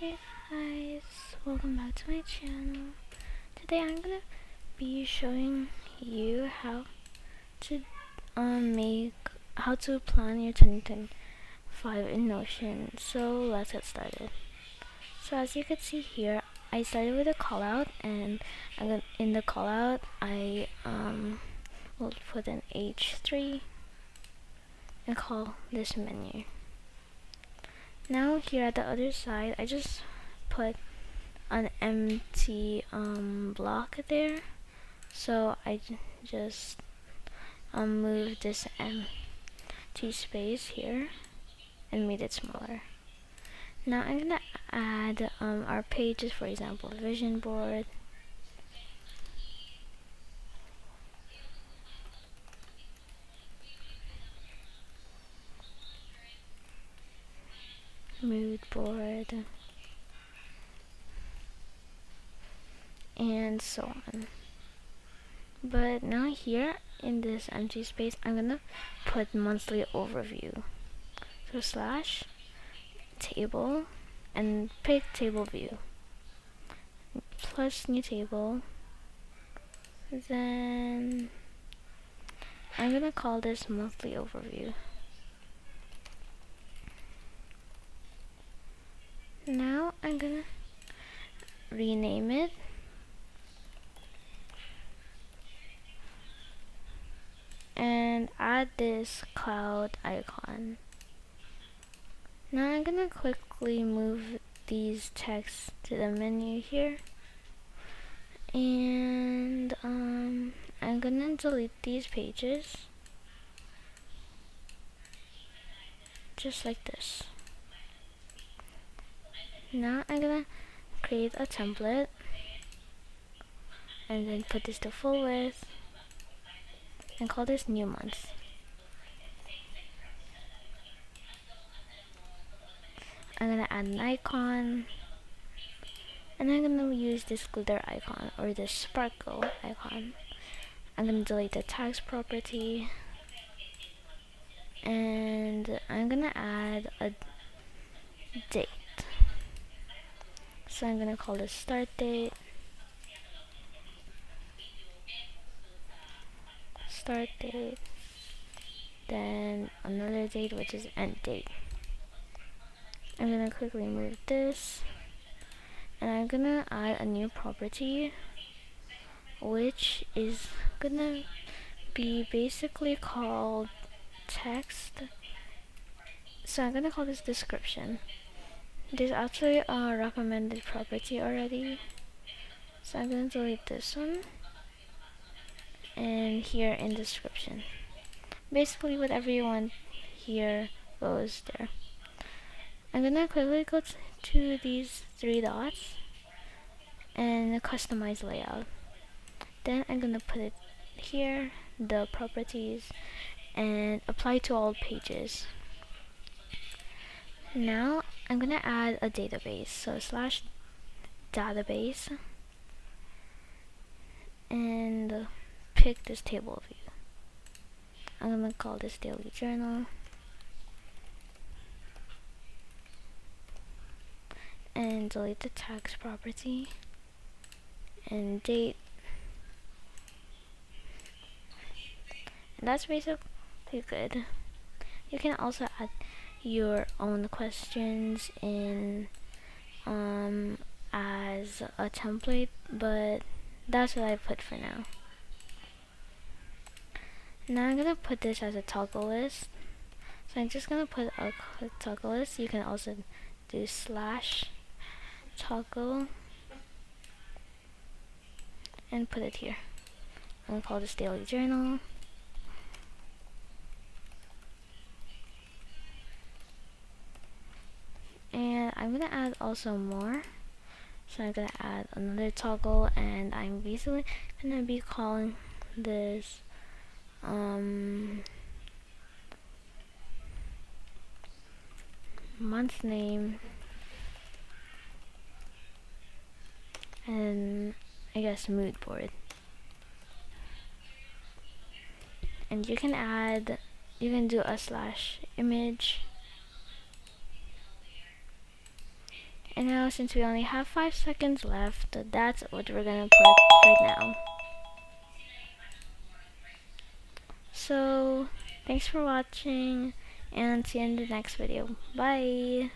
Hey guys, welcome back to my channel. Today I'm gonna be showing you how to plan your 2025 in Notion. So let's get started. So as you can see here, I started with a call out, and in the call out I will put an H3 and call this menu. Now here at the other side, I just put an empty block there, so I just move this empty space here and made it smaller. Now I'm gonna add our pages, for example, vision board, mood board, and so on. But now here in this empty space, I'm gonna put monthly overview. So slash table and pick table view plus new table. Then I'm gonna call this monthly overview. Now I'm gonna rename it and add this cloud icon. Now I'm gonna quickly move these texts to the menu here, and I'm gonna delete these pages just like this. Now I'm gonna create a template and then put this to full width and call this new month. I'm gonna add an icon, and I'm gonna use this glitter icon or this sparkle icon. I'm gonna delete the tags property, and I'm gonna add a date. So I'm gonna call this start date, then another date which is end date. I'm gonna quickly move this, and I'm gonna add a new property which is gonna be basically called text. So I'm gonna call this description. There's actually a recommended property already, so I'm gonna delete this one, and here in description, basically whatever you want here goes there. I'm gonna quickly go to these three dots and customize layout. Then I'm gonna put it here, the properties, and apply to all pages. Now I'm gonna add a database, so slash database, and pick this table view. I'm gonna call this daily journal, and delete the tags property and date. And that's basically good. You can also add your own questions in as a template, but that's what I put for now. Now I'm gonna put this as a toggle list. So I'm just gonna put a toggle list. You can also do slash toggle and put it here. I'm gonna call this daily journal. And I'm gonna add also more. So I'm gonna add another toggle, and I'm basically gonna be calling this month name, and I guess mood board. And you can do a slash image, and now, since we only have 5 seconds left, that's what we're gonna put right now. So, thanks for watching, and see you in the next video. Bye!